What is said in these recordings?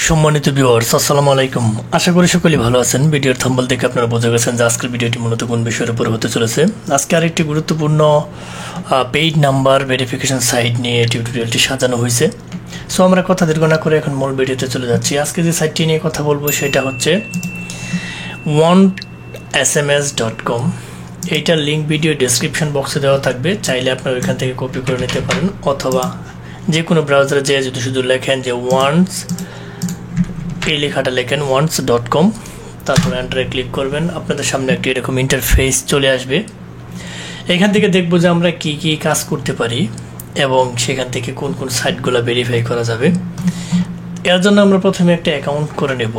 সম্মানিত ভিউয়ার্স, আসসালামু আলাইকুম। আশা করি সকলেই ভালো আছেন। ভিডিওর থাম্বনেল দেখে আপনারা বুঝে গেছেন যে আজকের ভিডিওটি মূলত কোন বিষয়ের উপর হতে চলেছে। আজকে আরেকটি গুরুত্বপূর্ণ পেইড নাম্বার ভেরিফিকেশন সাইট নিয়ে টিউটোরিয়ালটি সাজানো হয়েছে। সো আমরা কথা দীর্ঘ না করে এখন মূল ভিডিওতে চলে যাচ্ছি। আজকে যে সাইটটি নিয়ে কথা বলবো সেটা হচ্ছে ontsms.com। এইটার লিঙ্ক ভিডিও ডেসক্রিপশন বক্সে দেওয়া থাকবে, চাইলে আপনারা ওইখান থেকে কপি করে নিতে পারেন, অথবা যে কোনো ব্রাউজারে যেয়ে যদি শুধু লেখেন যে এই লেখাটা লেখেন onts.com, তারপর এন্টারে ক্লিক করবেন, আপনাদের সামনে একটি এরকম ইন্টারফেস চলে আসবে। এখান থেকে দেখবো যে আমরা কি কি কাজ করতে পারি এবং সেখান থেকে কোন কোন সাইটগুলো ভেরিফাই করা যাবে। এর জন্য আমরা প্রথমে একটা অ্যাকাউন্ট করে নেব।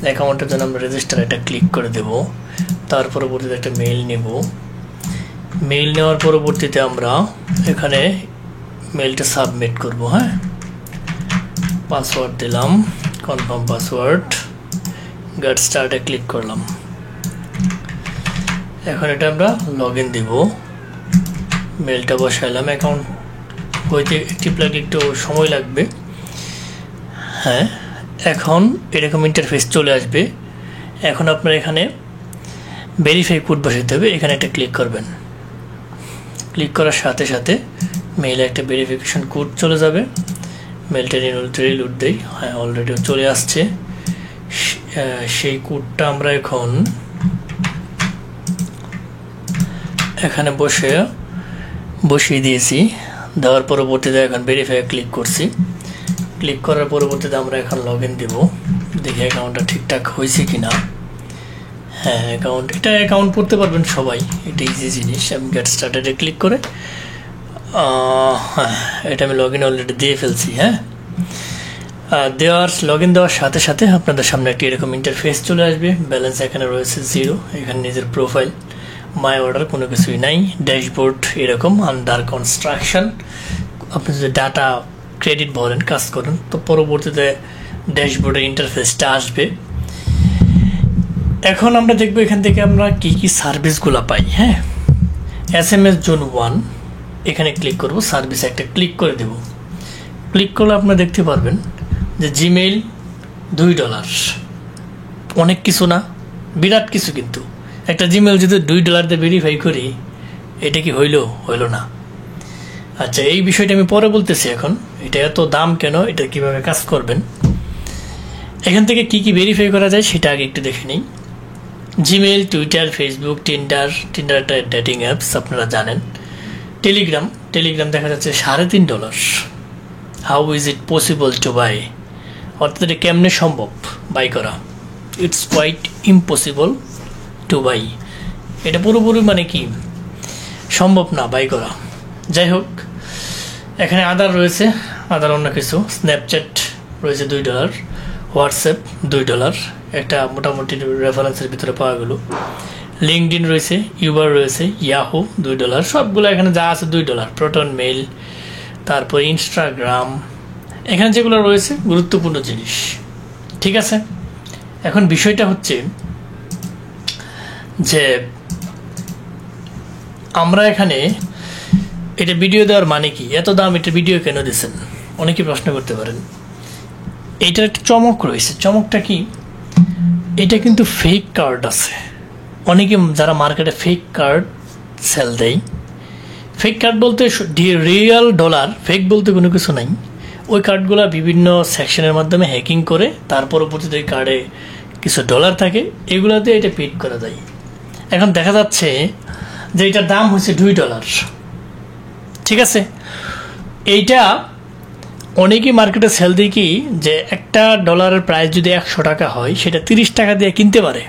অ্যাকাউন্টের জন্য আমরা রেজিস্টার এটা ক্লিক করে দেব। তার পরবর্তীতে একটা মেইল নেব। মেইল নেওয়ার পরবর্তীতে আমরা এখানে মেইলটা সাবমিট করব। হ্যাঁ, পাসওয়ার্ড দিলাম, কনফার্ম পাসওয়ার্ড, গেট স্টার্টে ক্লিক করলাম। এখন এটা আমরা লগ ইন দিব। মেইলটা বসাইলাম। অ্যাকাউন্ট হইতে একটি লাগে একটু সময় লাগবে। হ্যাঁ, এখন এরকম ইন্টারফেস চলে আসবে। এখন আপনার এখানে ভেরিফাই কোড বসাইতে হবে, এখানে একটা ক্লিক করবেন। ক্লিক করার সাথে সাথে মেইলে একটা ভেরিফিকেশন কোড চলে যাবে। মেইলটা রিলোড দেই। হ্যাঁ, অলরেডি চলে আসছে। সেই কোডটা আমরা এখন এখানে বসিয়ে দিয়েছি। দেওয়ার পরবর্তীতে এখন ভেরিফাই ক্লিক করছি। ক্লিক করার পরবর্তীতে আমরা এখন লগ ইন দেবো, দেখি অ্যাকাউন্টটা ঠিকঠাক হয়েছে কিনা। হ্যাঁ, এটা অ্যাকাউন্ট করতে পারবেন সবাই, এটা ইজি জিনিস। আমি গেট স্টার্টেডে ক্লিক করে হ্যাঁ, এটা আমি লগ ইন অলরেডি দিয়ে ফেলছি। হ্যাঁ, লগ ইন দেওয়ার সাথে সাথে আপনাদের সামনে একটি এরকম ইন্টারফেস চলে আসবে। ব্যালেন্স এখানে রয়েছে 0। এখানে নিজের প্রোফাইল, মাই অর্ডার কোনো কিছুই নাই। ড্যাশবোর্ড এরকম আন্ডার কনস্ট্রাকশন। আপনি যদি ডাটা ক্রেডিট ভরেন, কাজ করেন, তো পরবর্তীতে ড্যাশবোর্ডের ইন্টারফেসটা আসবে। এখন আমরা দেখবো এখান থেকে আমরা কি কি সার্ভিসগুলো পাই। হ্যাঁ, SMS জোন 1 এখানে ক্লিক করব। সার্ভিস একটা ক্লিক করে দেব। ক্লিক করলে আপনারা দেখতে পারবেন যে জিমেইল $2। অনেক কিছু না, বিরাট কিছু। কিন্তু একটা জিমেইল যদি $2 দিয়ে ভেরিফাই করি, এটা কি হইল না? আচ্ছা, এই বিষয়টা আমি পরে বলতেছি। এখন এটা এত দাম কেন, এটা কিভাবে কাজ করবেন, এখান থেকে কি কি ভেরিফাই করা যায় সেটা আগে একটু দেখে নিই। জিমেইল, টুইটার, ফেসবুক, টিন্ডার একটা ডেটিং অ্যাপস, আপনারা জানেন। টেলিগ্রাম দেখা যাচ্ছে $3.5। How is it possible to buy? অর্থাৎ এটা কেমনে সম্ভব বাই করা? It's quite impossible to buy. এটা পুরোপুরি মানে কি সম্ভব না বাই করা। যাই হোক, এখানে আদার রয়েছে, আদার অন্য কিছু। স্ন্যাপচ্যাট রয়েছে $2, হোয়াটসঅ্যাপ $2, একটা মোটামুটি রেফারেন্সের ভিতরে পাওয়া গেল। লিঙ্কডইন রয়েছে, ইউবার রয়েছে, ইয়াহু $2, সবগুলো এখানে যা আছে $2। প্রোটন মেইল, তারপর ইনস্টাগ্রাম, এখানে যেগুলো রয়েছে গুরুত্বপূর্ণ জিনিস। ঠিক আছে, এখন বিষয়টা হচ্ছে যে আমরা এখানে এটা ভিডিও দেওয়ার মানে কি, এত দাম এটা ভিডিও কেন দিচ্ছেন, অনেকে প্রশ্ন করতে পারেন। এইটার একটা চমক রয়েছে। চমকটা কি? এটা কিন্তু ফেক কার্ড আছে। অনেকে যারা মার্কেটে ফেক কার্ড সেল দেয়, ফেক কার্ড বলতে রিয়েল ডলার, ফেক বলতে কোনো কিছু নাই। ওই কার্ডগুলো বিভিন্ন সেকশনের মাধ্যমে হ্যাকিং করে তার পরবর্তীতে ওই কার্ডে কিছু ডলার থাকে, এগুলো দিয়ে এটা পেড করা যায়। এখন দেখা যাচ্ছে যে এটার দাম হচ্ছে $2। ঠিক আছে, এইটা অনেকেই মার্কেটে সেল দেয় কি, যে একটা ডলারের প্রাইস যদি $100 হয়, সেটা $30 দিয়ে কিনতে পারে।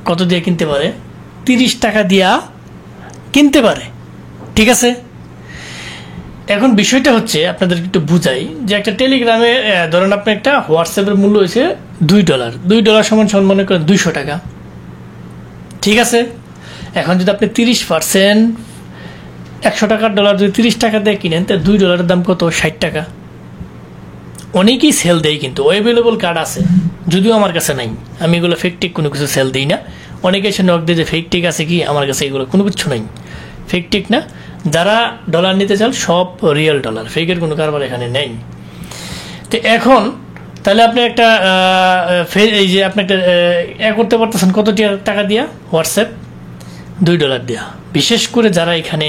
কত দিয়ে কিনতে পারে? $30 দিয়া কিনতে পারে। ঠিক আছে, এখন বিষয়টা হচ্ছে আপনাদের একটু বুঝাই যে একটা টেলিগ্রামে ধরেন আপনি একটা হোয়াটসঅ্যাপের মূল্য হয়েছে $2 সমান মনে করেন $200। ঠিক আছে, এখন যদি আপনি 30% $100 ডলার যদি $30 দিয়ে কিনেন, তাহলে $2 দাম কত? $60। অনেকেই সেল দেয়, কিন্তু অ্যাভেলেবল কার্ড আছে, যদিও আমার কাছে নাই। আমি এগুলো ফেক টিক কোনো কিছু সেল দিই না। অনেকে এসে নক দিয়ে যে ফেক টিক আছে কি, আমার কাছে এগুলো কোনো কিছু নাই, ফেক টিক না। যারা ডলার নিতে চান সব রিয়েল ডলার, ফেকের কোনো কারবার এখানে নেই। তো এখন তাহলে আপনি একটা এই যে আপনি একটা করতে পারতেছেন কত টাকা দিয়া? হোয়াটসঅ্যাপ $2 দিয়া। বিশেষ করে যারা এখানে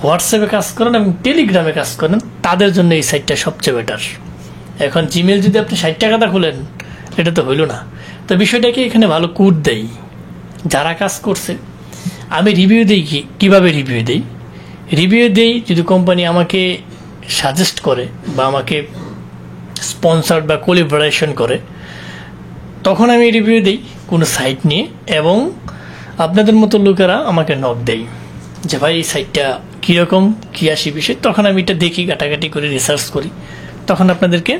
হোয়াটসঅ্যাপে কাজ করেন এবং টেলিগ্রামে কাজ করেন তাদের জন্য এই সাইটটা সবচেয়ে বেটার। এখন জিমেল যদি আপনি 60 টাকাটা খুলেন এটা তো হইল না। তো বিষয়টা কি, এখানে ভালো কোড দেয় যারা কাজ করছে। আমি রিভিউ দিই কিভাবে রিভিউ দেই যদি কোম্পানি আমাকে সাজেস্ট করে বা আমাকে স্পন্সার্ড বা কোলাবোরেশন করে তখন আমি রিভিউ দিই কোনো সাইট নিয়ে, এবং আপনাদের মতো লোকেরা আমাকে নক দেয় যে ভাই এই সাইটটা কীরকম কী আসি বিষয়, তখন আমি এটা দেখি, ঘাটাঘাটি করে রিসার্চ করি, তখন আপনাদেরকে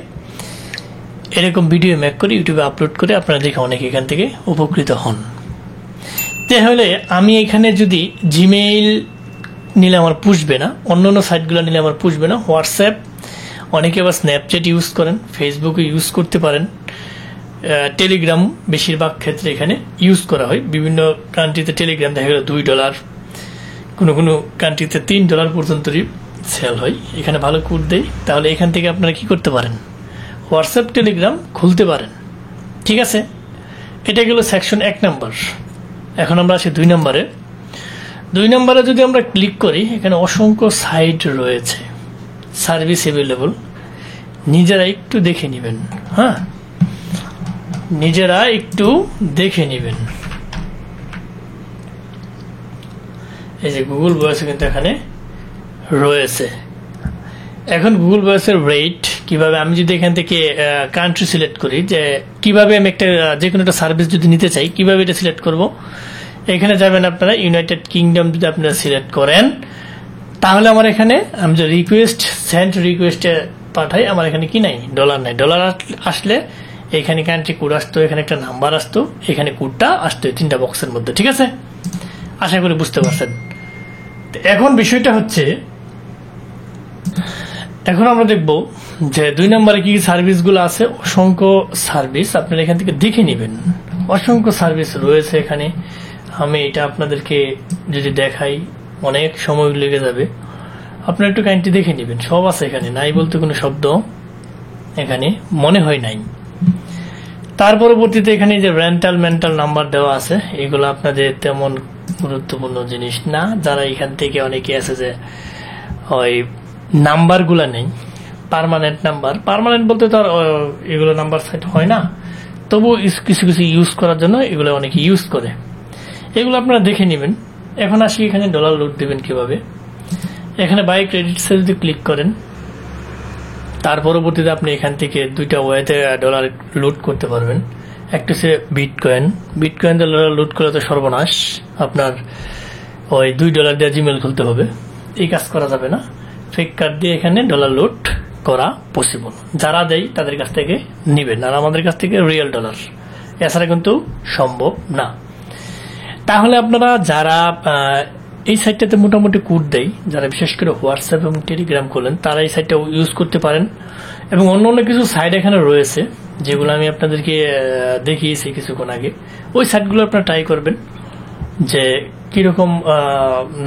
এরকম ভিডিও মেক করে ইউটিউবে আপলোড করে আপনারা দেখে অনেক এখান থেকে উপকৃত হন। তাহলে আমি এখানে যদি জিমেইল নিলে আমার পুষবে না, অন্য সাইটগুলো নিলে আমার পুষবে না। হোয়াটসঅ্যাপ, অনেকে আবার স্ন্যাপচ্যাট ইউজ করেন, ফেসবুকে ইউজ করতে পারেন, টেলিগ্রাম বেশিরভাগ ক্ষেত্রে এখানে ইউজ করা হয়। বিভিন্ন কান্ট্রিতে টেলিগ্রাম দেখা গেল $2, কোনো কান্ট্রিতে $3 পর্যন্ত সেল হয়। এখানে ভালো কোড দেয়, তাহলে এখান থেকে আপনারা কি করতে পারেন? হোয়াটসঅ্যাপ টেলিগ্রাম খুলতে পারেন। ঠিক আছে, এটা গেল সেকশন 1 নাম্বার। এখন আমরা আসি 2 নম্বরে। 2 নম্বরে যদি আমরা ক্লিক করি, এখানে অসংখ্য সাইট রয়েছে, সার্ভিস অ্যাভেলেবল। নিজেরা একটু দেখে নেবেন, হ্যাঁ, নিজেরা একটু দেখে নেবেন। এই যে গুগল ভয়েস কিন্তু এখানে রয়েছে। এখন গুগল ভয়েসের রেট কিভাবে, আমি যদি এখান থেকে কান্ট্রি সিলেক্ট করি, যে কিভাবে আমি একটা যে কোনো একটা সার্ভিস যদি নিতে চাই কিভাবে এটা সিলেক্ট করব, এখানে যাবেন আপনারা ইউনাইটেড কিংডম। যদি আপনারা সিলেক্ট করেন তাহলে আমার এখানে আমি যে সেন্ড রিকোয়েস্টে পাঠাই, আমার এখানে কি নাই? ডলার নাই। ডলার আসলে এখানে কান্ট্রি কোড আসতো, এখানে একটা নাম্বার আসতো, এখানে কোডটা আসতো, 3টা বক্সের মধ্যে। ঠিক আছে, আশা করি বুঝতে পারছেন। এখন বিষয়টা হচ্ছে, এখন আমরা দেখব যে 2 নম্বরে কি সার্ভিসগুলো আছে। অসংখ্য সার্ভিস আপনারা এখান থেকে দেখে নেবেন, অসংখ্য সার্ভিস রয়েছে এখানে। আমি এটা আপনাদেরকে যদি দেখাই অনেক সময় লেগে যাবে, আপনারা একটু কাইন্ডলি দেখে নেবেন। সব আছে এখানে, নাই বলতে কোনো শব্দ এখানে মনে হয় নাই। তার পরবর্তীতে এখানে যে মেন্টাল নাম্বার দেওয়া আছে, এগুলো আপনাদের তেমন গুরুত্বপূর্ণ জিনিস না। যারা এখান থেকে অনেকে আছে যে ওই নাম্বারগুলো নেই, পার্মানেন্ট বলতে তো আর এগুলো নাম্বার সেট হয় না, তবু কিছু ইউজ করার জন্য এগুলো অনেকে ইউজ করে, এগুলো আপনারা দেখে নেবেন। এখন আসি এখানে ডলার লুট দেবেন কিভাবে। এখানে বাই ক্রেডিটসে যদি ক্লিক করেন, তার পরবর্তীতে আপনি এখান থেকে 2টা ওয়েতে ডলার লুট করতে পারবেন। একটা হচ্ছে বিটকয়েন দিয়ে ডলার লুট করলে তো সর্বনাশ, আপনার ওই $2 দিয়ে জিমেল খুলতে হবে, এই কাজ করা যাবে না। ফেক কার্ড দিয়ে এখানে ডলার লুট করা পসিবল, যারা দেয় তাদের কাছ থেকে নেবেন, আর আমাদের কাছ থেকে রিয়েল ডলার, এছাড়া কিন্তু সম্ভব না। তাহলে আপনারা যারা এই সাইটটাতে মোটামুটি কোড দেয়, যারা বিশেষ করে হোয়াটসঅ্যাপ এবং টেলিগ্রাম খোলেন, তারা এই সাইটটা ইউজ করতে পারেন। এবং অন্য কিছু সাইট এখানে রয়েছে যেগুলো আমি আপনাদেরকে দেখিয়েছি কিছুক্ষণ আগে, ওই সাইটগুলো আপনারা ট্রাই করবেন যে কিরকম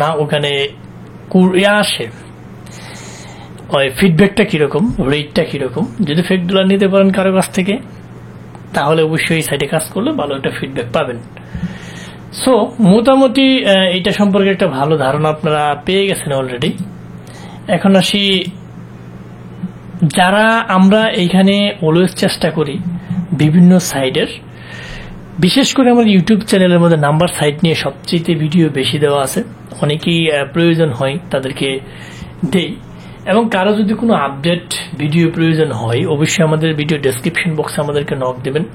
না ওখানে আসে, ওই ফিডব্যাকটা কিরকম, রেটটা কিরকম। যদি ফেক ডলার নিতে পারেন কারো কাছ থেকে, তাহলে অবশ্যই এই সাইটে কাজ করলে ভালো একটা ফিডব্যাক পাবেন। সো মোটামুটি এটা সম্পর্কে একটা ভালো ধারণা আপনারা পেয়ে গেছেন অলরেডি। এখন আসি, যারা আমরা এইখানে অলওয়েজ চেষ্টা করি বিভিন্ন সাইটের, বিশেষ করে আমার ইউটিউব চ্যানেলের মধ্যে নাম্বার সাইট নিয়ে সবচেয়ে ভিডিও বেশি দেওয়া আছে, অনেকেই প্রয়োজন হয় তাদেরকে দেই। এবং কারো যদি কোনো আপডেট ভিডিও প্রয়োজন হয়, অবশ্যই আমাদের ভিডিও ডেসক্রিপশন বক্সে আমাদেরকে নক দেবেন,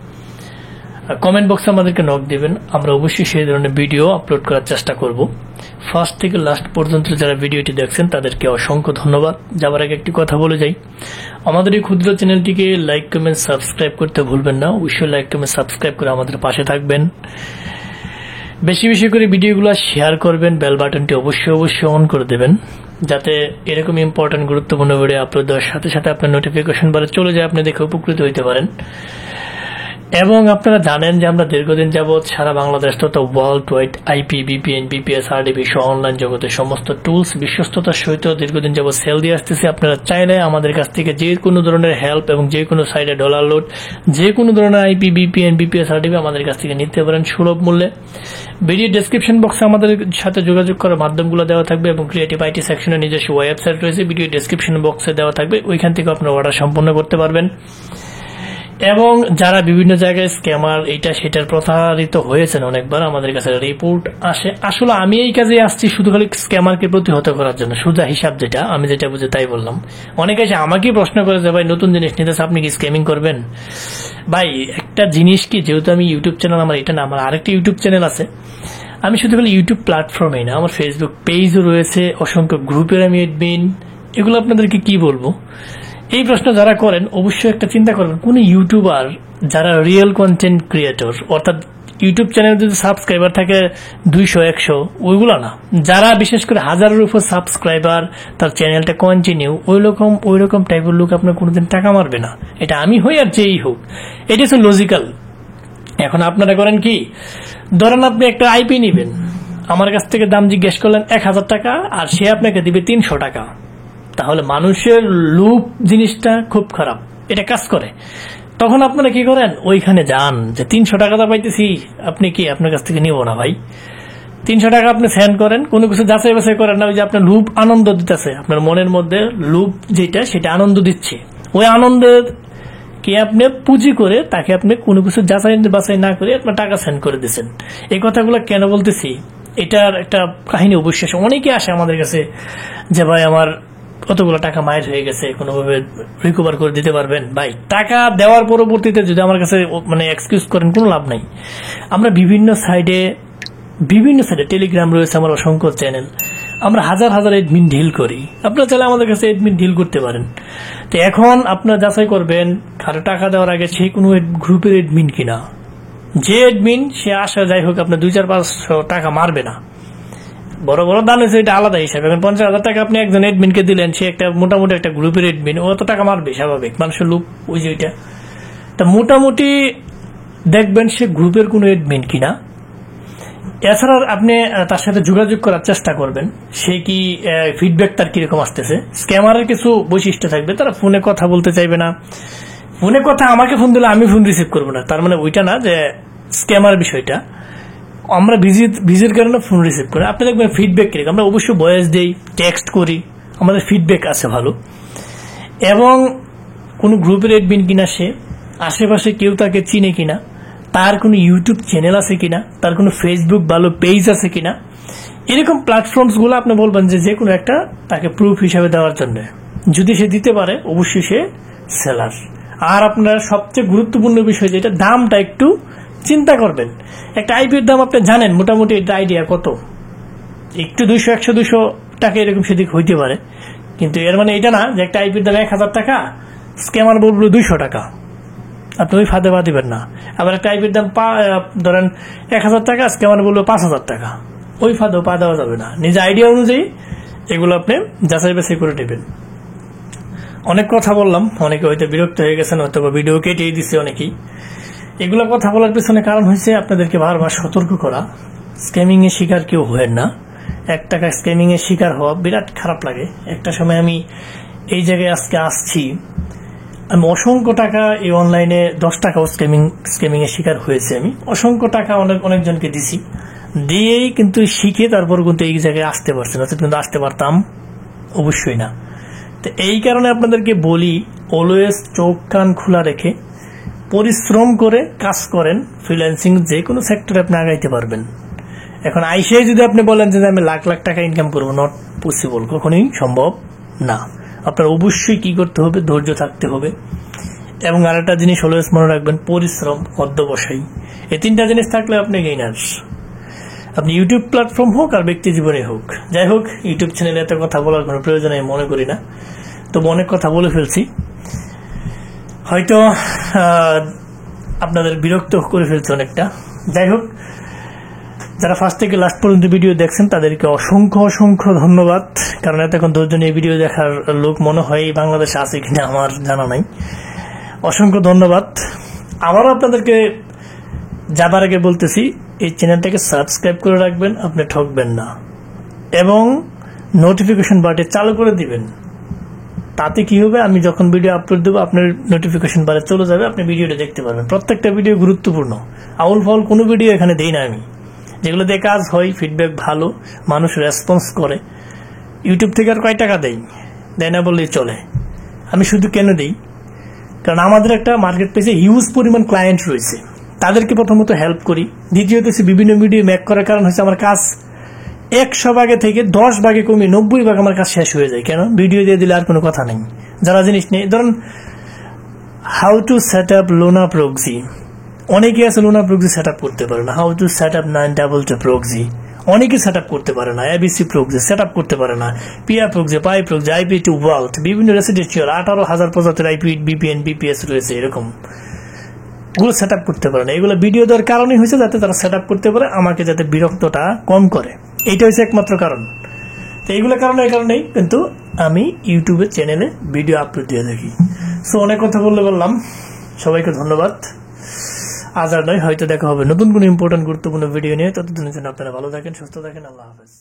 কমেন্ট বক্সে আমাদেরকে নক দেবেন, আমরা অবশ্যই সেই ধরনের ভিডিও আপলোড করার চেষ্টা করব। ফার্স্ট থেকে লাস্ট পর্যন্ত যারা ভিডিওটি দেখছেন তাদেরকে অসংখ্য ধন্যবাদ। যাবার আগে একটি কথা বলে যাই, আমাদের এই ক্ষুদ্র চ্যানেলটিকে লাইক কমেন্ট সাবস্ক্রাইব করতে ভুলবেন না। অবশ্যই লাইক কমেন্ট সাবস্ক্রাইব করে আমাদের পাশে থাকবেন, বেশি বেশি করে ভিডিওগুলো শেয়ার করবেন, বেল বাটনটি অবশ্যই অন করে দেবেন, যাতে এরকম ইম্পর্টেন্ট গুরুত্বপূর্ণ ভিডিও আপলোড দেওয়ার সাথে সাথে আপনার নোটিফিকেশন বারে চলে যায়, আপনি দেখে উপকৃত হইতে পারেন। এবং আপনারা জানেন যে আমরা দীর্ঘদিন যাবৎ সারা বাংলাদেশ তথা world wide IP, VPN, VPS, RDP সহ অনলাইন জগতে সমস্ত টুলস বিশ্বস্ততার সহিত দীর্ঘদিন যাবৎ সেল দিয়ে আসতেছি। আপনারা চাইলে আমাদের কাছ থেকে যে কোনো ধরনের হেল্প এবং যে কোনো সাইডে ডলার লোড, যে কোনো ধরনের আইপি, বিপিএন, বিপিএস, আরডিবি আমাদের কাছ থেকে নিতে পারেন সুলভ মূল্যে। ভিডিও ডেসক্রিপশন বক্সে আমাদের সাথে যোগাযোগ করার মাধ্যমগুলো দেওয়া থাকবে এবং ক্রিয়েটিভ আইটি সেকশনে নিজস্ব ওয়েবসাইট রয়েছে, ভিডিও ডেসক্রিপশন বক্সে দেওয়া থাকবে, ওইখান থেকে আপনারা অর্ডার সম্পন্ন করতে পারবেন। এবং যারা বিভিন্ন জায়গায় স্ক্যামার এটা সেটার প্রতারিত হয়েছেন অনেকবার, আমাদের কাছে রিপোর্ট আসে। আসলে আমি এই কাজে আসছি শুধু খালি স্ক্যামারকে প্রতিহত করার জন্য, সোজা হিসাব যেটা আমি যেটা বুঝে তাই বললাম। অনেকে এসে আমাকে প্রশ্ন করে যে ভাই নতুন জিনিস নিতেছে, আপনি কি স্ক্যামিং করবেন? ভাই একটা জিনিস কি, যেহেতু আমি ইউটিউব চ্যানেল, আমার এটা না, আমার আরেকটা ইউটিউব চ্যানেল আছে। আমি শুধু খালি ইউটিউব প্ল্যাটফর্মেই না, আমার ফেসবুক পেজও রয়েছে, অসংখ্য গ্রুপের আমি এডমিন। এগুলো আপনাদেরকে কি বলবো, এই প্রশ্ন যারা করেন অবশ্যই একটা চিন্তা করবেন, কোন ইউটিউবার যারা রিয়েল কন্টেন্ট ক্রিয়েটর, অর্থাৎ ইউটিউব চ্যানেল যদি সাবস্ক্রাইবার থাকে 200-100, ওইগুলো না, যারা বিশেষ করে 1000-এর উপর সাবস্ক্রাইবার, তার চ্যানেলটা কন্টিনিউ, ওই রকম টাইপের লোক আপনার কোনোদিন টাকা মারবে না। এটা আমি হই আর যেই হোক, এটা হচ্ছে লজিক্যাল। এখন আপনারা করেন কি, ধরেন আপনি একটা আইপি নিবেন, আমার কাছ থেকে দাম জিজ্ঞেস করলেন 1000 টাকা, আর সে আপনাকে দিবে 300 টাকা। তাহলে মানুষের লুপ জিনিসটা খুব খারাপ, এটা কাজ করে। তখন আপনারা কি করেন, ওইখানে যান যে 300 টাকা দা পাইতেছি, আপনি কি আপনার কাছ থেকে নিব না ভাই, 300 টাকা আপনি সেন্ড করেন, কোনো কিছু যাচাই বাছাই করেন না, ওই যে আপনার লুপ আনন্দ দিতেছে, আপনার মনের মধ্যে লুপ যেটা সেটা আনন্দ দিচ্ছে, ওই আনন্দের কি আপনি পুঁজি করে তাকে আপনি কোনো কিছু যাচাই বাছাই না করে আপনার টাকা সেন্ড করে দিচ্ছেন। এই কথাগুলো কেন বলতেছি, এটার একটা কাহিনী অবশ্যই অনেকে আসে আমাদের কাছে যে ভাই আমার কতগুলো টাকা মায়ের হয়ে গেছে, কোনোভাবে রিকভার করে দিতে পারবেন? ভাই টাকা দেওয়ার পরবর্তীতে যদি আমার কাছে মানে এক্সকিউজ করেন, কোনো লাভ নাই। আমরা বিভিন্ন সাইডে টেলিগ্রাম রয়েছে, আমার অসংখ্য চ্যানেল, আমরা হাজার এডমিন ডিল করি। আপনারা চাইলে আমাদের কাছে এডমিন ডিল করতে পারেন। তো এখন আপনারা যাচাই করবেন কারো টাকা দেওয়ার আগে সে কোনো গ্রুপের এডমিন কিনা। যে এডমিন সে আসা যাই হোক আপনার 200-500 টাকা মারবে না। বড় বড় দান হয়েছে এটা আলাদা হিসাবে। এখন 50,000 টাকা আপনি একজন এডমিনকে দিলেন, সে একটা মোটামুটি একটা গ্রুপের এডমিন, ও তো টাকা মারবে স্বাভাবিক, মানুষের লুপ ওই যে ওইটা। তা মোটামুটি দেখবেন সে গ্রুপের কোনো এডমিন কিনা। এছাড়া আপনি তার সাথে যোগাযোগ করার চেষ্টা করবেন, সে কি ফিডব্যাক তার কিরকম আসতেছে। স্ক্যামারের কিছু বৈশিষ্ট্য থাকবে, তারা ফোনে কথা বলতে চাইবে না। ফোনে কথা, আমাকে ফোন দিলে আমি ফোন রিসিভ করবো না, তার মানে ওইটা না যে স্ক্যামার বিষয়টা। আমরা ভিজির কারণে ফোন রিসিভ করি। আপনি দেখবেন ফিডব্যাক কিরকম, আমরা অবশ্যই ভয়েস দেই, টেক্সট করি, আমাদের ফিডব্যাক আছে ভালো। এবং কোনো গ্রুপের এডমিন কিনা, সে আশেপাশে কেউ তাকে চিনে কিনা, তার কোনো ইউটিউব চ্যানেল আছে কিনা, তার কোনো ফেসবুক ভালো পেজ আছে কিনা, এরকম প্ল্যাটফর্মস গুলো আপনি বলবেন যে কোনো একটা তাকে প্রুফ হিসাবে দেওয়ার জন্য। যদি সে দিতে পারে অবশ্যই সে সেলার। আর আপনার সবচেয়ে গুরুত্বপূর্ণ বিষয় যেটা, দামটা একটু চিন্তা করবেন। একটা আইপির দাম আপনি জানেন মোটামুটি, এটা আইডিয়া কত, একটু 200-100-200 টাকা এরকম সেদিক হইতে পারে, কিন্তু এর মানে এটা না যে একটা আইপির দাম 1000 টাকা, স্ক্যামার বলবো 200 টাকা, আপনি ওই ফাঁদে পা দিবেন না। আবার একটা আইপির দাম ধরেন 1000 টাকা, স্ক্যামার বলবো 5000 টাকা, ওই ফাঁদেও পা দেওয়া যাবে না। নিজ আইডিয়া অনুযায়ী এগুলো আপনি যাচাই বাছাই করে নেবেন। অনেক কথা বললাম, অনেকে হয়তো বিরক্ত হয়ে গেছেন, হয়তো ভিডিও কেটেই দিচ্ছে অনেকেই। এগুলো কথা বলার পেছনে কারণ হয়েছে আপনাদেরকে বারবার সতর্ক করা, স্ক্যামিং এর শিকার কেউ হয়েন না। 1 টাকা স্ক্যামিং এর শিকার হওয়া বিরাট খারাপ লাগে। একটা সময় আমি এই জায়গায় আজকে আসছি, আমি অসংখ্য টাকা এই অনলাইনে 10 টাকাও স্ক্যামিং এর শিকার হয়েছে। আমি অসংখ্য টাকা অনেকজনকে দিছি, দিয়েই কিন্তু শিখে তারপর কিন্তু এই জায়গায় আসতে পারছি না, কিন্তু আসতে পারতাম অবশ্যই না। তো এই কারণে আপনাদেরকে বলি, অলওয়েজ চোখ কান খোলা রেখে পরিশ্রম করে কাজ করেন। ফ্রিল্যান্সিং যে কোনো সেক্টরে আপনি আগাইতে পারবেন। এখন আইসেই যদি আপনি বলেন যে আমি লাখ টাকা ইনকাম করবো, নট পসিবল, কখনোই সম্ভব না। আপনার অবশ্যই কি করতে হবে, ধৈর্য থাকতে হবে। এবং আরেকটা জিনিস অলওয়েজ মনে রাখবেন, পরিশ্রম, অধ্যবসায়, এই 3টা জিনিস থাকলে আপনি গেইনার্স। আপনি ইউটিউব প্ল্যাটফর্ম হোক আর ব্যক্তি জীবনে হোক, যাই হোক, ইউটিউব চ্যানেলে এত কথা বলার কোনো প্রয়োজন আমি মনে করি না। তবু অনেক কথা বলে ফেলছি, হয়তো আপনাদের বিরক্ত করে ফেলছে অনেকটা। যাই হোক, যারা ফার্স্ট থেকে লাস্ট পর্যন্ত ভিডিও দেখছেন তাদেরকে অসংখ্য ধন্যবাদ। কারণ এতক্ষণ ধৈর্য নিয়ে ভিডিও দেখার লোক মনে হয় বাংলাদেশে আছে কিনা আমার জানা নাই। অসংখ্য ধন্যবাদ। আবারও আপনাদেরকে যাবার আগে বলতেছি, এই চ্যানেলটাকে সাবস্ক্রাইব করে রাখবেন, আপনি ঠকবেন না, এবং নোটিফিকেশন বাটে চালু করে দিবেন। তাতে কি হবে, আমি যখন ভিডিও আপলোড দেবো আপনার নোটিফিকেশন বারে চলে যাবে, আপনি ভিডিওটা দেখতে পারবেন। প্রত্যেকটা ভিডিও গুরুত্বপূর্ণ, আউল ফাউল কোনো ভিডিও এখানে দেই না আমি। যেগুলো দিয়ে কাজ হয়, ফিডব্যাক ভালো, মানুষ রেসপন্স করে, ইউটিউব থেকে আর কয় টাকা দেয় না বললেই চলে। আমি শুধু কেন দিই, কারণ আমাদের একটা মার্কেট প্লেসে হিউজ পরিমাণ ক্লায়েন্ট রয়েছে, তাদেরকে প্রথমত হেল্প করি। দ্বিতীয়ত বিভিন্ন ভিডিও মেক করার কারণ হচ্ছে আমার কাজ 100 ভাগে থেকে 10 ভাগে কমিয়ে 90 ভাগ আমার কাজ শেষ হয়ে যায়। কেন? ভিডিও দিয়ে দিলে আর কোনো কথা নেই, যারা জিনিস নেই। ধরুন হাউ টু সেট আপ লোনা প্রক্সি, অনেকে আছে লোনা প্রক্সি সেট আপ করতে পারে না। How to set up 922 proxy, অনেকে সেট আপ করতে পারে না। এবিসি প্রক্সি সেট আপ করতে পারে না। পিয়া প্রক্সি, পাই প্রক্সি, আইপি টু ওয়ার্ল্ড, বিভিন্ন রেসিডেন্সিয়াল 18,000 প্রজাতির আইপি, বিপিএন, বিপিএস রয়েছে, এরকম এগুলো সেট আপ করতে পারে না। এগুলো ভিডিও দেওয়ার কারণই হয়েছে যাতে তারা সেট আপ করতে পারে, আমাকে যাতে বিরক্তটা কম করে, এইটা হচ্ছে একমাত্র কারণ। তো এইগুলো কারণে এই কারণেই কিন্তু আমি ইউটিউবের চ্যানেলে ভিডিও আপলোড দিয়ে থাকি। সো অনেক কথা বললাম, সবাইকে ধন্যবাদ। আজ আর নয়, হয়তো দেখা হবে নতুন কোনো ইম্পর্টেন্ট গুরুত্বপূর্ণ ভিডিও নিয়ে। ততদিনের জন্য আপনারা ভালো থাকেন, সুস্থ থাকেন, আল্লাহ হাফেজ।